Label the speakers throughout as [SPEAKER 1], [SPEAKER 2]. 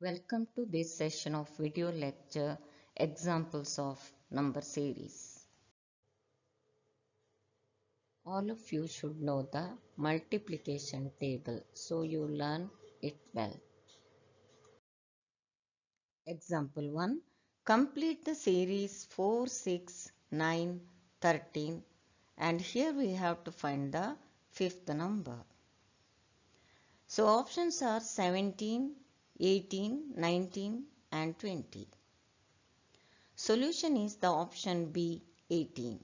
[SPEAKER 1] Welcome to this session of video lecture Examples of Number Series. All of you should know the multiplication table, so you learn it well. Example 1. Complete the series 4, 6, 9, 13, and here we have to find the fifth number. So options are 17, 18, 19 and 20. Solution is the option B, 18.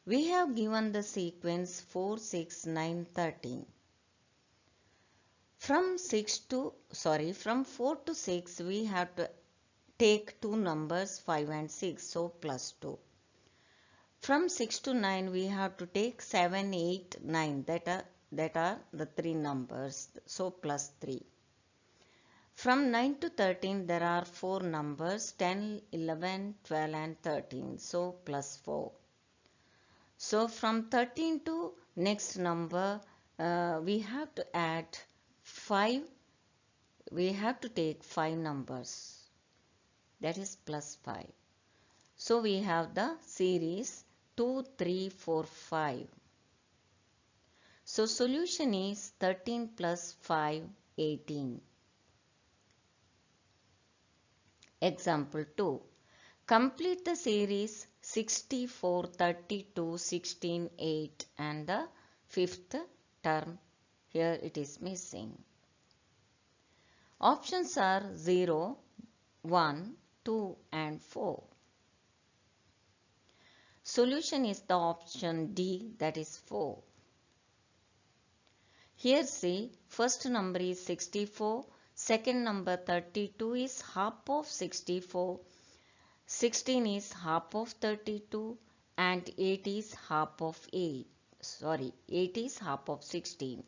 [SPEAKER 1] We have given the sequence 4, 6, 9, 13. From 4 to 6 we have to take two numbers 5 and 6, so plus 2. From 6 to 9 we have to take 7, 8, 9, that are the three numbers, so plus 3. From 9 to 13 there are four numbers 10, 11, 12 and 13, so plus 4. So from 13 to next number we have to add 5. We have to take 5 numbers, that is plus 5. So we have the series 2, 3, 4, 5. So solution is 13 plus 5, 18. Example 2. Complete the series 64, 32, 16, 8 and the fifth term. Here it is missing. Options are 0, 1, 2 and 4. Solution is the option D, that is 4. Here see, first number is 64, second number 32 is half of 64, 16 is half of 32 and 8 is half of 8 is half of 16.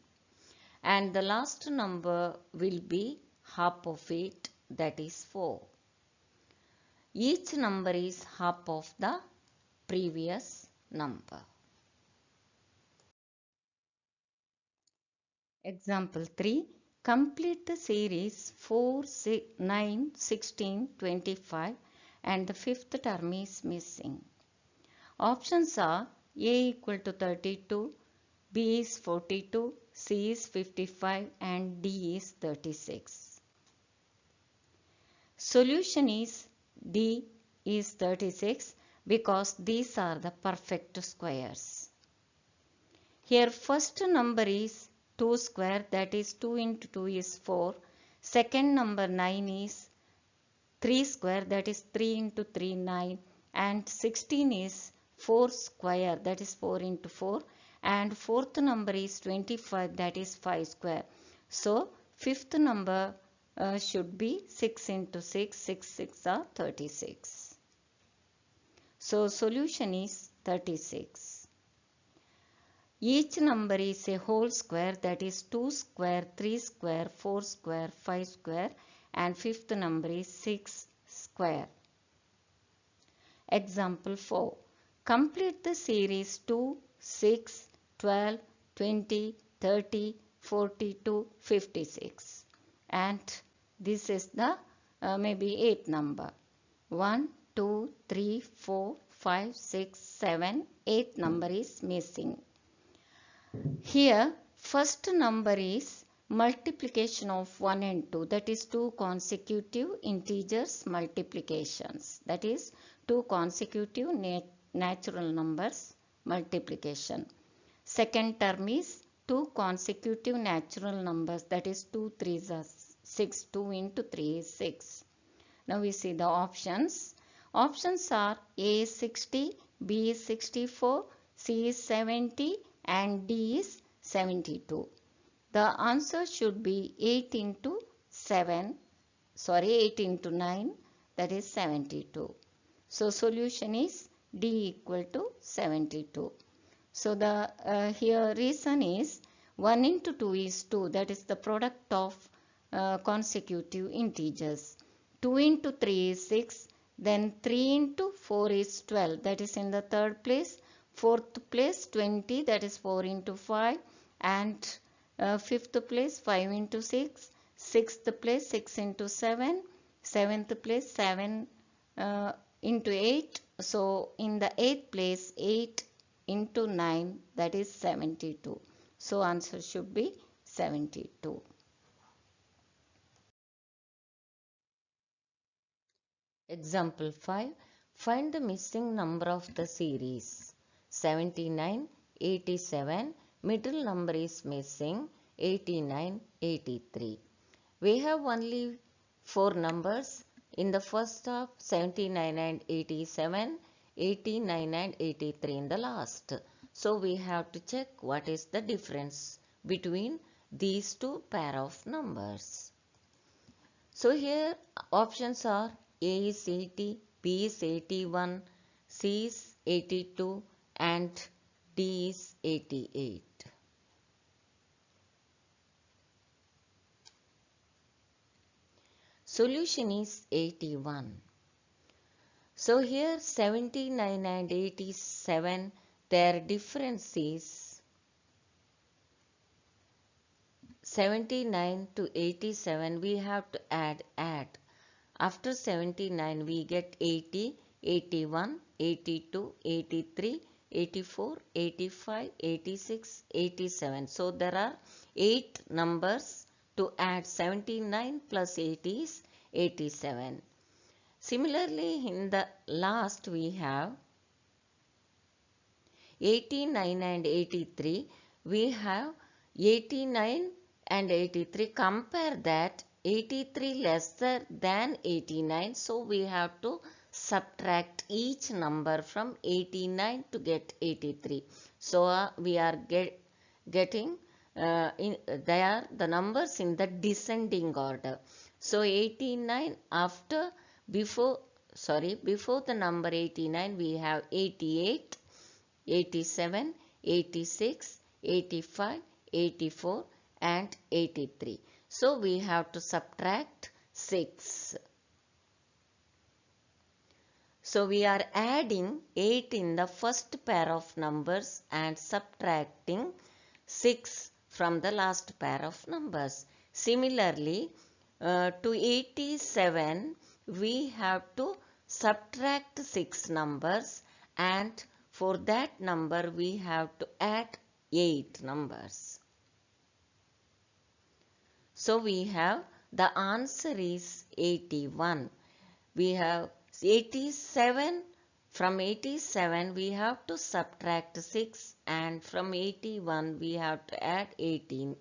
[SPEAKER 1] And the last number will be half of 8, that is 4. Each number is half of the previous number. Example 3. Complete the series 4, 6, 9, 16, 25 and the fifth term is missing. Options are A equal to 32, B is 42, C is 55 and D is 36. Solution is D is 36 because these are the perfect squares. Here first number is 2 square, that is 2 into 2 is 4. Second number 9 is 3 square, that is 3 into 3 9. And 16 is 4 square, that is 4 into 4. And fourth number is 25, that is 5 square. So fifth number should be 6 into 6, 6 6 are 36. So solution is 36. Each number is a whole square, that is 2 square, 3 square, 4 square, 5 square and fifth number is 6 square. Example 4. Complete the series 2, 6, 12, 20, 30, 42, 56. And this is the maybe 8th number. 1, 2, 3, 4, 5, 6, 7, 8th number is missing. Here first number is multiplication of 1 and 2, that is 2 consecutive integers multiplications, that is 2 consecutive natural numbers multiplication. Second term is 2 consecutive natural numbers, that is 2 3s are 6, 2 into 3 is 6. Now we see the options. Options are A is 60, B is 64, C is 70 and D is 72. The answer should be 8 into 9, that is 72. So solution is D equal to 72. So the here reason is 1 into 2 is 2, that is the product of consecutive integers. 2 into 3 is 6, then 3 into 4 is 12, that is in the third place. Fourth place 20, that is 4 into 5 and fifth place 5 into 6. Sixth place 6 into 7. Seventh place 7 into 8. So in the eighth place 8 into 9, that is 72. So answer should be 72. Example 5. Find the missing number of the series. 79, 87. Middle number is missing. 89, 83. We have only 4 numbers. In the first half, 79 and 87, 89 and 83 in the last. So we have to check what is the difference between these two pair of numbers. So here options are A is 80, B is 81, C is 82 and D is 88. Solution is 81. So here 79 and 87, their difference is 79 to 87 we have to add. After 79 we get 80, 81, 82, 83, 84, 85, 86, 87. So there are 8 numbers to add. 79 plus 80 is 87. Similarly, in the last we have 89 and 83. We have 89 and 83. Compare that, 83 lesser than 89. So we have to subtract each number from 89 to get 83. So we are getting they are the numbers in the descending order. So 89 before the number 89 we have 88, 87, 86, 85, 84 and 83. So we have to subtract 6. So we are adding 8 in the first pair of numbers and subtracting 6 from the last pair of numbers. Similarly, to 87 we have to subtract 6 numbers, and for that number we have to add 8 numbers. So we have the answer is 81. We have 87. From 87 we have to subtract 6, and from 81 we have to add 8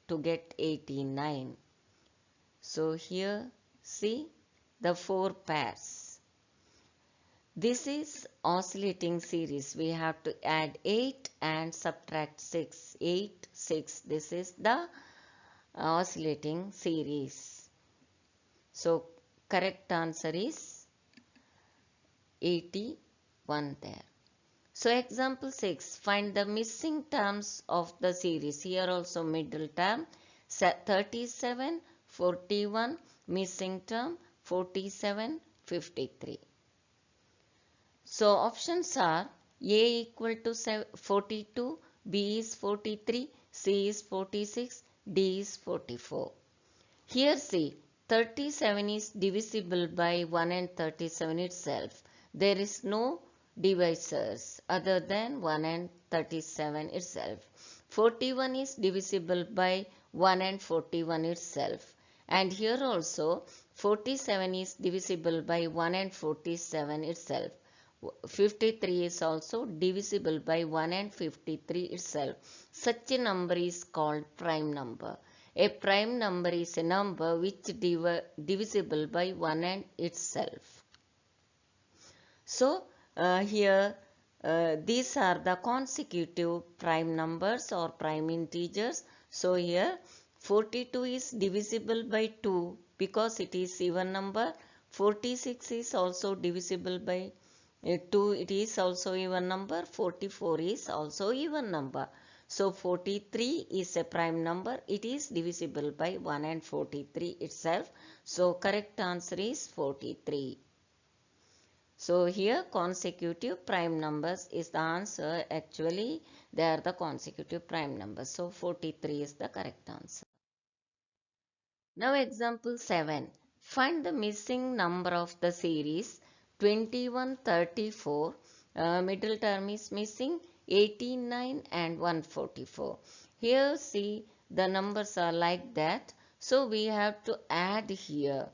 [SPEAKER 1] to get 89. So here see the 4 pairs. This is oscillating series. We have to add 8 and subtract 6. 8, 6. This is the oscillating series. So correct answer is 81 there. So example 6. Find the missing terms of the series. Here also middle term. 37, 41, missing term 47, 53. So options are A equal to 42, B is 43, C is 46, D is 44. Here see, 37 is divisible by 1 and 37 itself. There is no divisors other than 1 and 37 itself. 41 is divisible by 1 and 41 itself. And here also 47 is divisible by 1 and 47 itself. 53 is also divisible by 1 and 53 itself. Such a number is called prime number. A prime number is a number which divisible by 1 and itself. So here these are the consecutive prime numbers or prime integers. So here 42 is divisible by 2 because it is even number. 46 is also divisible by 2, it is also even number. 44 is also even number. So 43 is a prime number. It is divisible by 1 and 43 itself. So correct answer is 43. So here consecutive prime numbers is the answer. Actually they are the consecutive prime numbers. So 43 is the correct answer. Now example 7. Find the missing number of the series 2134. Middle term is missing 89 and 144. Here see the numbers are like that. So we have to add here.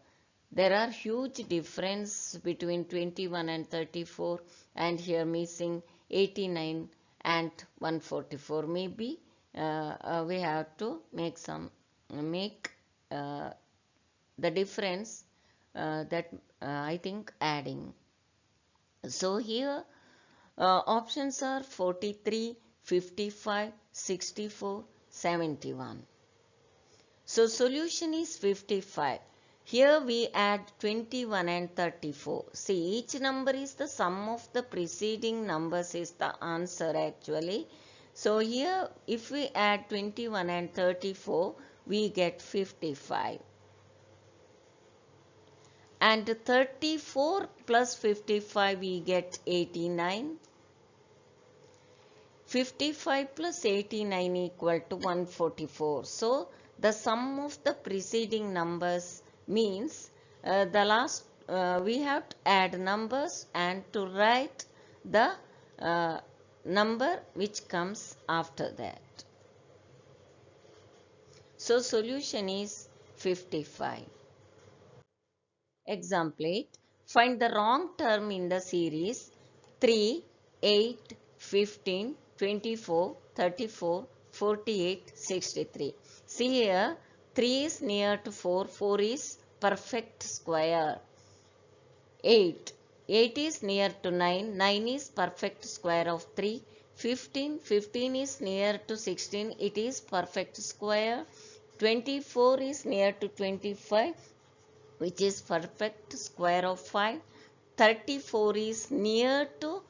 [SPEAKER 1] There are huge difference between 21 and 34 and here missing 89 and 144. Maybe we have to make uh, the difference that I think adding. So here options are 43, 55, 64, 71. So solution is 55. Here we add 21 and 34. See, each number is the sum of the preceding numbers is the answer actually. So here if we add 21 and 34, we get 55. And 34 plus 55 we get 89. 55 plus 89 equal to 144. So the sum of the preceding numbers means the last we have to add numbers and to write the number which comes after that. So solution is 55. Example 8. Find the wrong term in the series 3, 8, 15, 24, 34, 48, 63. See here 3 is near to 4, 4 is perfect square. 8, 8 is near to 9, 9 is perfect square of 3. 15, 15 is near to 16, it is perfect square. 24 is near to 25, which is perfect square of 5. 34 is near to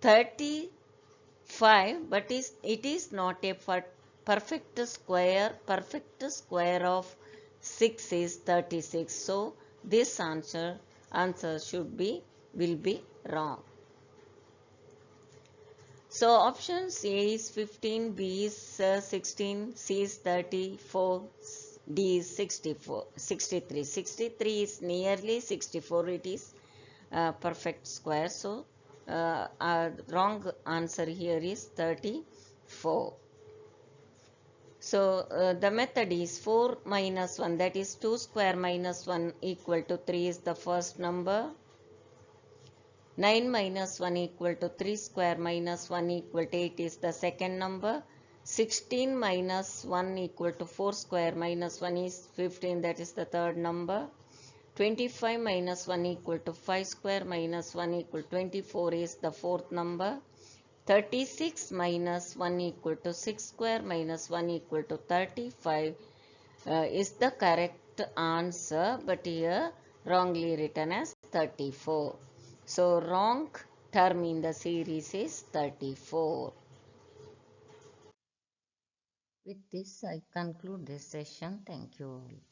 [SPEAKER 1] 35, but it is not a perfect square. Perfect square of 6 is 36. So this answer will be wrong. So options A is 15, B is 16, C is 34, D is 64, 63. 63 is nearly 64. It is perfect square. So wrong answer here is 34. So the method is 4 minus 1, that is 2 square minus 1 equal to 3 is the first number. 9 minus 1 equal to 3 square minus 1 equal to 8 is the second number. 16 minus 1 equal to 4 square minus 1 is 15, that is the third number. 25 minus 1 equal to 5 square minus 1 equal to 24 is the fourth number. 36 minus 1 equal to 6 square minus 1 equal to 35 is the correct answer, but here wrongly written as 34. So wrong term in the series is 34. With this I conclude this session. Thank you all.